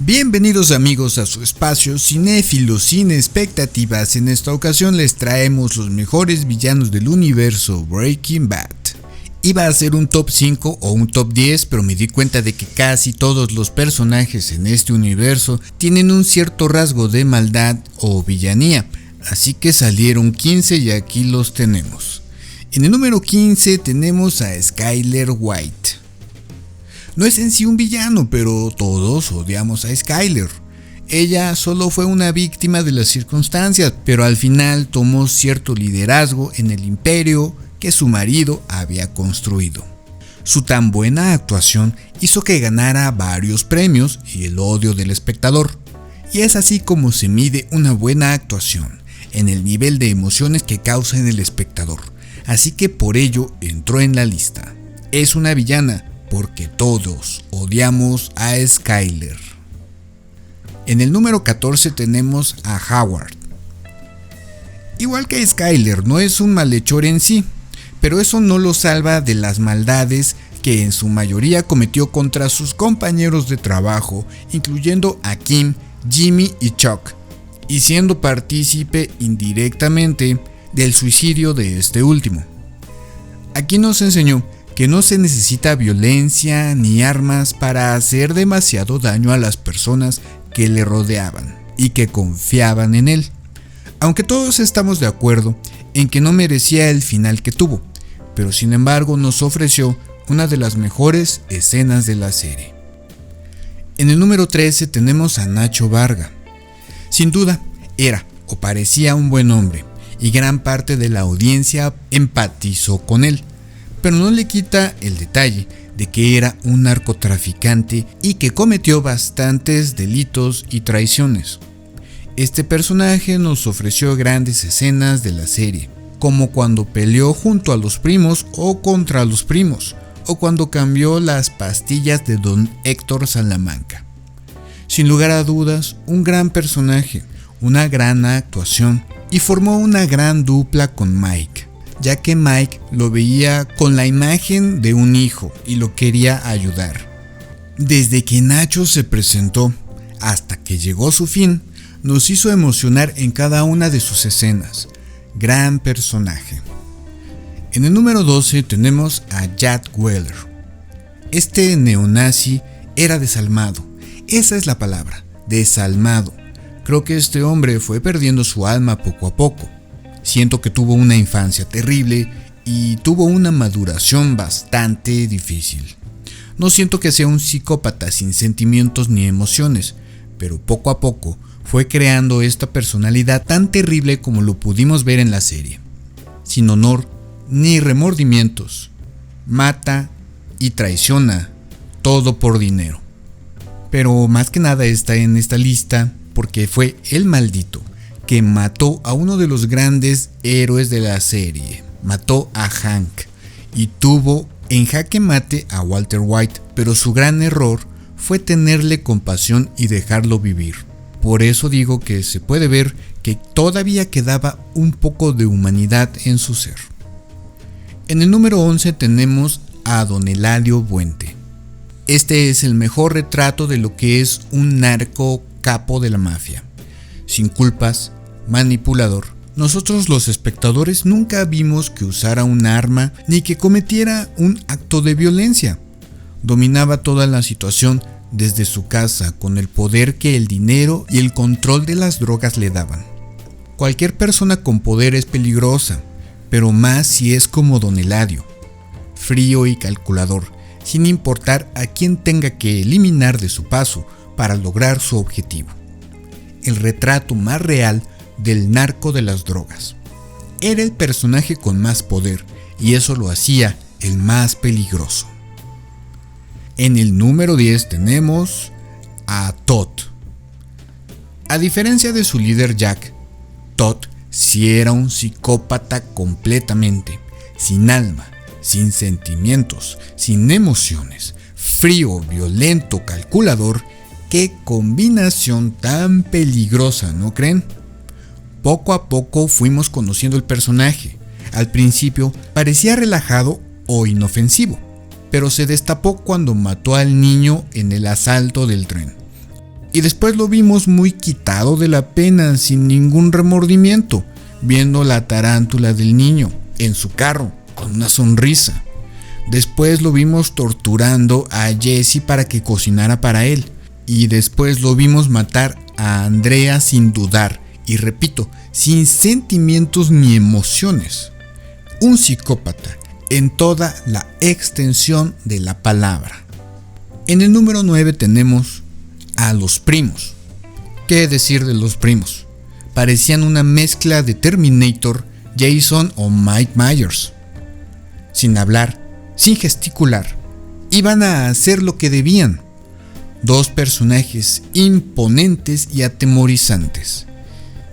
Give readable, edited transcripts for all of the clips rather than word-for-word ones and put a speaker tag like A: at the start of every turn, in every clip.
A: Bienvenidos amigos a su espacio Cinéfilos sin expectativas. En esta ocasión les traemos los mejores villanos del universo Breaking Bad. Iba a ser un top 5 o un top 10, pero me di cuenta de que casi todos los personajes en este universo tienen un cierto rasgo de maldad o villanía, así que salieron 15 y aquí los tenemos. En el número 15 tenemos a Skyler White. No es en sí un villano, pero todos odiamos a Skyler. Ella solo fue una víctima de las circunstancias, pero al final tomó cierto liderazgo en el imperio que su marido había construido. Su tan buena actuación hizo que ganara varios premios y el odio del espectador. Y es así como se mide una buena actuación, en el nivel de emociones que causa en el espectador. Así que por ello entró en la lista. Es una villana, porque todos odiamos a Skyler. En el número 14 tenemos a Howard. Igual que Skyler, no es un malhechor en sí, pero eso no lo salva de las maldades que en su mayoría cometió contra sus compañeros de trabajo, incluyendo a Kim, Jimmy y Chuck, y siendo partícipe indirectamente del suicidio de este último. Aquí nos enseñó que no se necesita violencia ni armas para hacer demasiado daño a las personas que le rodeaban y que confiaban en él, aunque todos estamos de acuerdo en que no merecía el final que tuvo, pero sin embargo nos ofreció una de las mejores escenas de la serie. En el número 13 tenemos a Nacho Varga. Sin duda, era o parecía un buen hombre y gran parte de la audiencia empatizó con él, pero no le quita el detalle de que era un narcotraficante y que cometió bastantes delitos y traiciones. Este personaje nos ofreció grandes escenas de la serie, como cuando peleó junto a los primos o contra los primos, o cuando cambió las pastillas de Don Héctor Salamanca. Sin lugar a dudas, un gran personaje, una gran actuación, y formó una gran dupla con Mike, ya que Mike lo veía con la imagen de un hijo y lo quería ayudar. Desde que Nacho se presentó hasta que llegó su fin, nos hizo emocionar en cada una de sus escenas. Gran personaje. En el número 12 tenemos a Jack Weller. Este neonazi era desalmado, esa es la palabra, desalmado. Creo que este hombre fue perdiendo su alma poco a poco. Siento que tuvo una infancia terrible y tuvo una maduración bastante difícil. No siento que sea un psicópata sin sentimientos ni emociones, pero poco a poco fue creando esta personalidad tan terrible como lo pudimos ver en la serie. Sin honor ni remordimientos, mata y traiciona, todo por dinero. Pero más que nada está en esta lista porque fue el maldito que mató a uno de los grandes héroes de la serie. Mató a Hank y tuvo en jaque mate a Walter White, pero su gran error fue tenerle compasión y dejarlo vivir. Por eso digo que se puede ver que todavía quedaba un poco de humanidad en su ser. En el número 11 tenemos a Don Eladio Buente. Este es el mejor retrato de lo que es un narco capo de la mafia. Sin culpas, manipulador. Nosotros los espectadores nunca vimos que usara un arma ni que cometiera un acto de violencia. Dominaba toda la situación desde su casa con el poder que el dinero y el control de las drogas le daban. Cualquier persona con poder es peligrosa, pero más si es como Don Eladio, frío y calculador, sin importar a quién tenga que eliminar de su paso para lograr su objetivo. El retrato más real del narco de las drogas. Era el personaje con más poder y eso lo hacía el más peligroso. En el número 10 tenemos a Todd. A diferencia de su líder Jack, Todd sí era un psicópata completamente, sin alma, sin sentimientos, sin emociones, frío, violento, calculador. ¡Qué combinación tan peligrosa!, ¿no creen? Poco a poco fuimos conociendo el personaje. Al principio parecía relajado o inofensivo, pero se destapó cuando mató al niño en el asalto del tren. Y después lo vimos muy quitado de la pena, sin ningún remordimiento, viendo la tarántula del niño en su carro, con una sonrisa. Después lo vimos torturando a Jesse para que cocinara para él. Y después lo vimos matar a Andrea sin dudar. Y repito, sin sentimientos ni emociones. Un psicópata en toda la extensión de la palabra. En el número 9 tenemos a los primos. ¿Qué decir de los primos? Parecían una mezcla de Terminator, Jason o Mike Myers. Sin hablar, sin gesticular, iban a hacer lo que debían. Dos personajes imponentes y atemorizantes.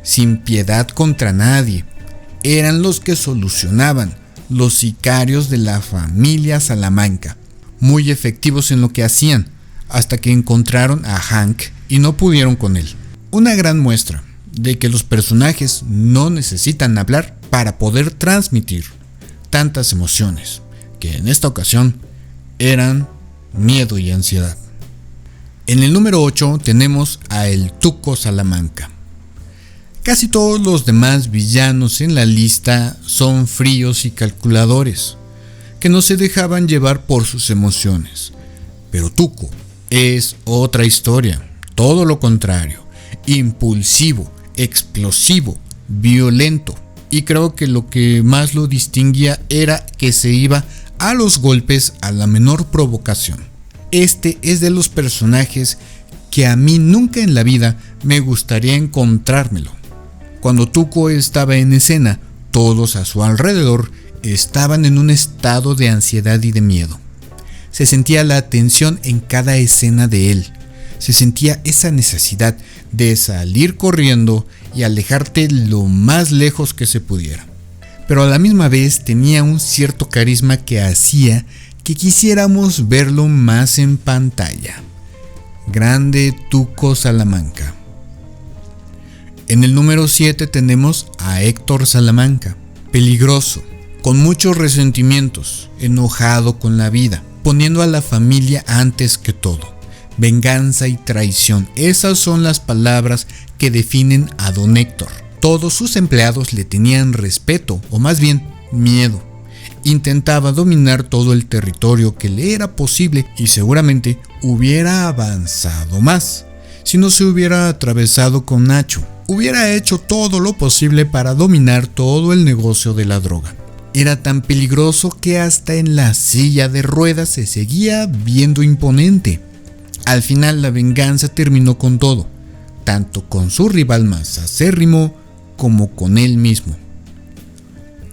A: Sin piedad contra nadie. Eran los que solucionaban, los sicarios de la familia Salamanca. Muy efectivos en lo que hacían, hasta que encontraron a Hank y no pudieron con él. Una gran muestra de que los personajes no necesitan hablar para poder transmitir tantas emociones, que en esta ocasión eran miedo y ansiedad. En el número 8 tenemos a el Tuco Salamanca. Casi todos los demás villanos en la lista son fríos y calculadores, que no se dejaban llevar por sus emociones. Pero Tuco es otra historia, todo lo contrario, impulsivo, explosivo, violento. Y creo que lo que más lo distinguía era que se iba a los golpes a la menor provocación. Este es de los personajes que a mí nunca en la vida me gustaría encontrármelo. Cuando Tuco estaba en escena, todos a su alrededor estaban en un estado de ansiedad y de miedo. Se sentía la tensión en cada escena de él. Se sentía esa necesidad de salir corriendo y alejarte lo más lejos que se pudiera. Pero a la misma vez tenía un cierto carisma que hacía que quisiéramos verlo más en pantalla. Grande Tuco Salamanca. En el número 7 tenemos a Héctor Salamanca. Peligroso, con muchos resentimientos, enojado con la vida, poniendo a la familia antes que todo. Venganza y traición, esas son las palabras que definen a don Héctor. Todos sus empleados le tenían respeto, o más bien miedo. Intentaba dominar todo el territorio que le era posible y seguramente hubiera avanzado más si no se hubiera atravesado con Nacho. Hubiera hecho todo lo posible para dominar todo el negocio de la droga. Era tan peligroso que hasta en la silla de ruedas se seguía viendo imponente. Al final la venganza terminó con todo, tanto con su rival más acérrimo como con él mismo.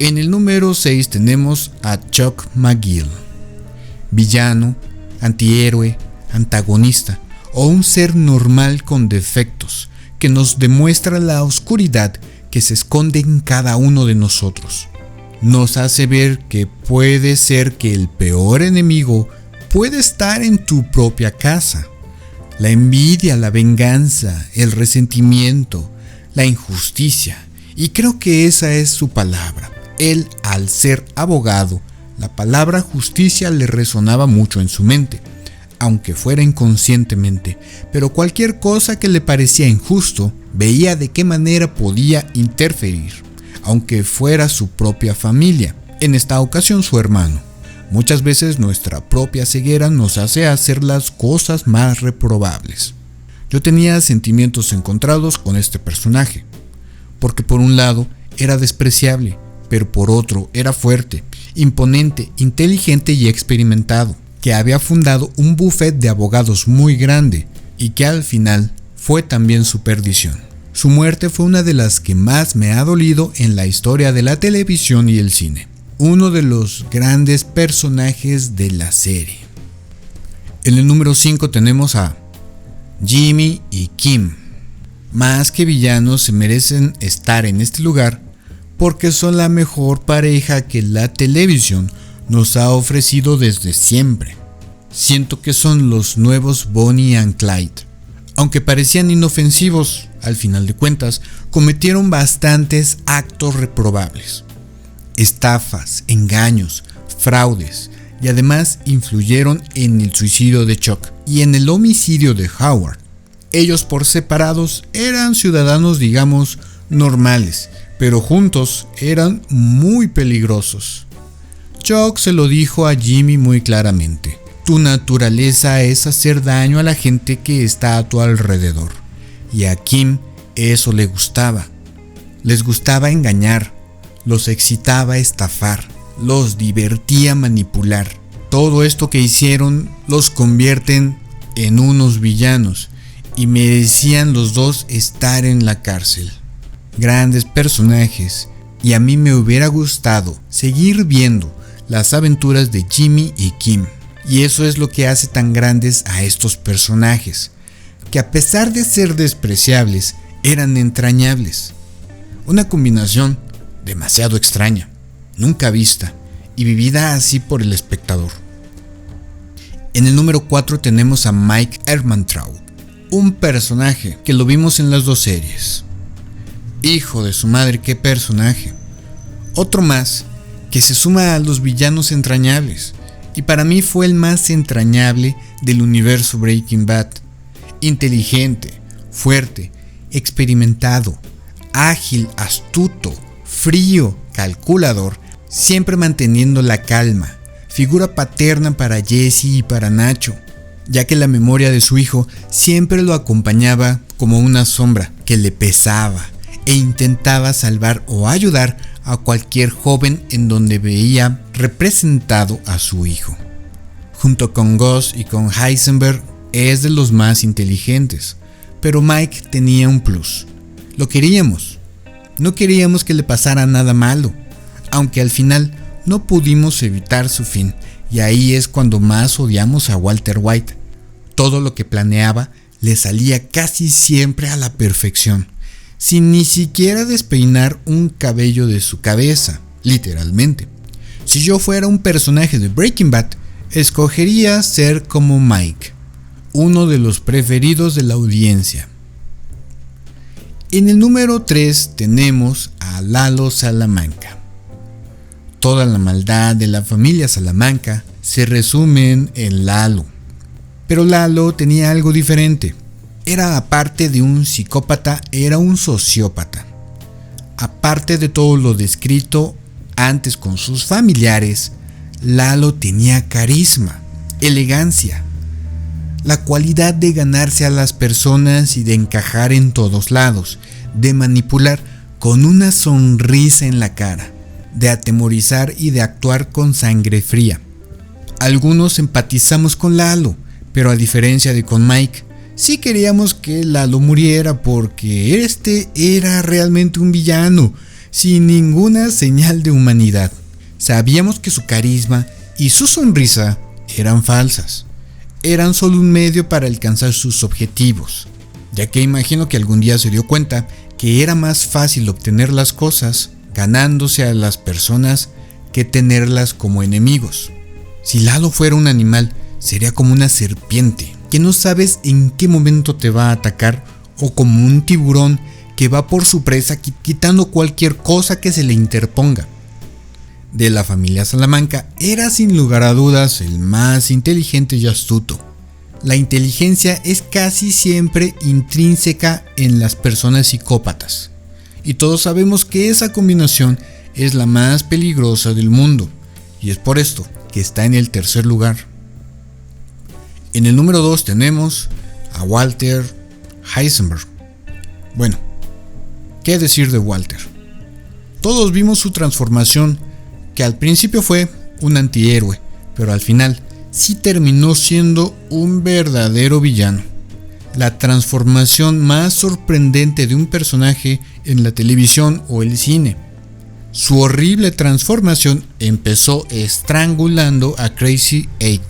A: En el número 6 tenemos a Chuck McGill. Villano, antihéroe, antagonista o un ser normal con defectos que nos demuestra la oscuridad que se esconde en cada uno de nosotros. Nos hace ver que puede ser que el peor enemigo puede estar en tu propia casa. La envidia, la venganza, el resentimiento, la injusticia. Y creo que esa es su palabra. Él, al ser abogado, la palabra justicia le resonaba mucho en su mente, aunque fuera inconscientemente, pero cualquier cosa que le parecía injusto, veía de qué manera podía interferir, aunque fuera su propia familia, en esta ocasión su hermano. Muchas veces nuestra propia ceguera nos hace hacer las cosas más reprobables. Yo tenía sentimientos encontrados con este personaje, porque por un lado era despreciable, pero por otro era fuerte, imponente, inteligente y experimentado, que había fundado un bufete de abogados muy grande y que al final fue también su perdición. Su muerte fue una de las que más me ha dolido en la historia de la televisión y el cine. Uno de los grandes personajes de la serie. En el número 5 tenemos a Jimmy y Kim. Más que villanos, se merecen estar en este lugar porque son la mejor pareja que la televisión nos ha ofrecido desde siempre. Siento que son los nuevos Bonnie and Clyde. Aunque parecían inofensivos, al final de cuentas, cometieron bastantes actos reprobables. Estafas, engaños, fraudes y además influyeron en el suicidio de Chuck y en el homicidio de Howard. Ellos por separados eran ciudadanos, digamos, normales, pero juntos eran muy peligrosos. Chuck se lo dijo a Jimmy muy claramente: tu naturaleza es hacer daño a la gente que está a tu alrededor. Y a Kim eso le gustaba. Les gustaba engañar, los excitaba estafar, los divertía manipular. Todo esto que hicieron los convierten en unos villanos y merecían los dos estar en la cárcel. Grandes personajes, y a mí me hubiera gustado seguir viendo las aventuras de Jimmy y Kim. Y eso es lo que hace tan grandes a estos personajes, que a pesar de ser despreciables, eran entrañables. Una combinación demasiado extraña, nunca vista y vivida así por el espectador. En el número 4 tenemos a Mike Ehrmantraut, un personaje que lo vimos en las dos series. Hijo de su madre, qué personaje. Otro más que se suma a los villanos entrañables, y para mí fue el más entrañable del universo Breaking Bad. Inteligente, fuerte, experimentado, ágil, astuto, frío, calculador, siempre manteniendo la calma, figura paterna para Jesse y para Nacho, ya que la memoria de su hijo siempre lo acompañaba como una sombra que le pesaba e intentaba salvar o ayudar a cualquier joven en donde veía representado a su hijo. Junto con Gus y con Heisenberg es de los más inteligentes, pero Mike tenía un plus. Lo queríamos. No queríamos que le pasara nada malo, aunque al final no pudimos evitar su fin, y ahí es cuando más odiamos a Walter White. Todo lo que planeaba le salía casi siempre a la perfección, sin ni siquiera despeinar un cabello de su cabeza, literalmente. Si yo fuera un personaje de Breaking Bad, escogería ser como Mike, uno de los preferidos de la audiencia. En el número 3 tenemos a Lalo Salamanca. Toda la maldad de la familia Salamanca se resume en Lalo. Pero Lalo tenía algo diferente. Era, aparte de un psicópata, era un sociópata. Aparte de todo lo descrito antes con sus familiares, Lalo tenía carisma, elegancia, la cualidad de ganarse a las personas y de encajar en todos lados, de manipular con una sonrisa en la cara, de atemorizar y de actuar con sangre fría. Algunos empatizamos con Lalo, pero a diferencia de con Mike, sí queríamos que Lalo muriera porque este era realmente un villano, sin ninguna señal de humanidad. Sabíamos que su carisma y su sonrisa eran falsas. Eran solo un medio para alcanzar sus objetivos, ya que imagino que algún día se dio cuenta que era más fácil obtener las cosas ganándose a las personas que tenerlas como enemigos. Si Lalo fuera un animal, sería como una serpiente, que no sabes en qué momento te va a atacar, o como un tiburón que va por su presa quitando cualquier cosa que se le interponga. De la familia Salamanca era sin lugar a dudas el más inteligente y astuto. La inteligencia es casi siempre intrínseca en las personas psicópatas, y todos sabemos que esa combinación es la más peligrosa del mundo, y es por esto que está en el tercer lugar. En el número 2 tenemos a Walter Heisenberg. Bueno, ¿qué decir de Walter? Todos vimos su transformación, que al principio fue un antihéroe, pero al final sí terminó siendo un verdadero villano. La transformación más sorprendente de un personaje en la televisión o el cine. Su horrible transformación empezó estrangulando a Crazy 8.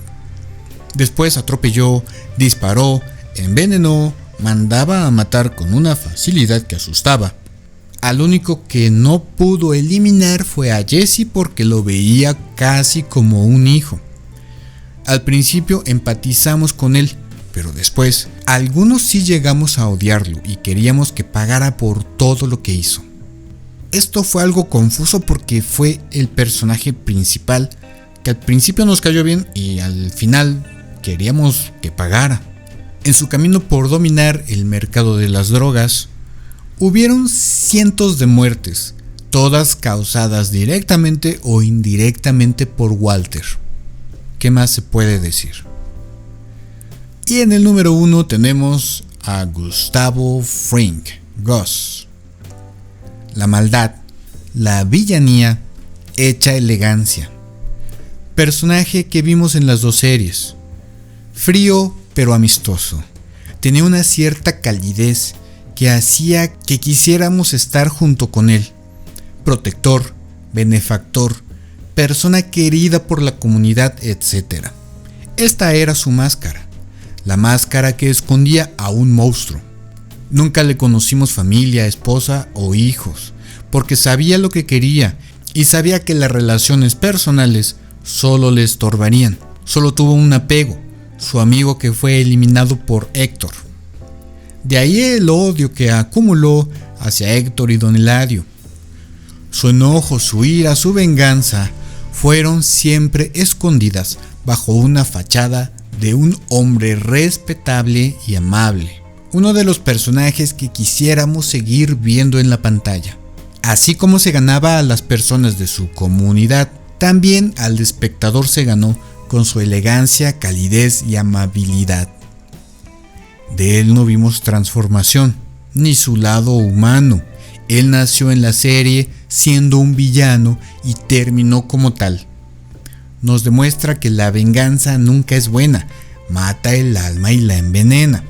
A: Después atropelló, disparó, envenenó, mandaba a matar con una facilidad que asustaba. Al único que no pudo eliminar fue a Jesse porque lo veía casi como un hijo. Al principio empatizamos con él, pero después algunos sí llegamos a odiarlo y queríamos que pagara por todo lo que hizo. Esto fue algo confuso porque fue el personaje principal que al principio nos cayó bien y al final queríamos que pagara. En su camino por dominar el mercado de las drogas, hubieron cientos de muertes, todas causadas directamente o indirectamente por Walter. ¿Qué más se puede decir? Y en el número 1 tenemos a Gustavo Fring, Gus. La maldad, la villanía, hecha elegancia. Personaje que vimos en las dos series. Frío pero amistoso. Tenía una cierta calidez que hacía que quisiéramos estar junto con él. Protector, benefactor, persona querida por la comunidad, etc. Esta era su máscara. La máscara que escondía a un monstruo. Nunca le conocimos familia, esposa o hijos, porque sabía lo que quería y sabía que las relaciones personales solo le estorbarían. Solo tuvo un apego, su amigo que fue eliminado por Héctor. De ahí el odio que acumuló hacia Héctor y Don Eladio. Su enojo, su ira, su venganza fueron siempre escondidas bajo una fachada de un hombre respetable y amable, uno de los personajes que quisiéramos seguir viendo en la pantalla. Así como se ganaba a las personas de su comunidad, también al espectador se ganó con su elegancia, calidez y amabilidad. De él no vimos transformación, ni su lado humano. Él nació en la serie siendo un villano y terminó como tal. Nos demuestra que la venganza nunca es buena, mata el alma y la envenena,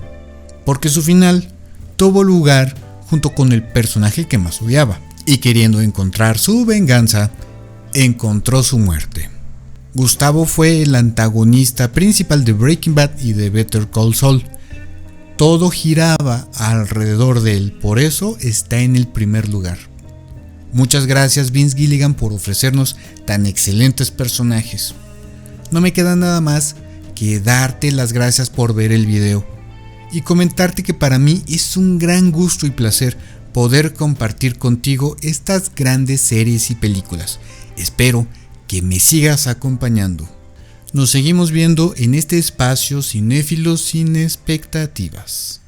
A: porque su final tuvo lugar junto con el personaje que más odiaba, y queriendo encontrar su venganza, encontró su muerte. Gustavo fue el antagonista principal de Breaking Bad y de Better Call Saul. Todo giraba alrededor de él, por eso está en el primer lugar. Muchas gracias Vince Gilligan por ofrecernos tan excelentes personajes. No me queda nada más que darte las gracias por ver el video y comentarte que para mí es un gran gusto y placer poder compartir contigo estas grandes series y películas. Espero que me sigas acompañando. Nos seguimos viendo en este espacio cinéfilos sin expectativas.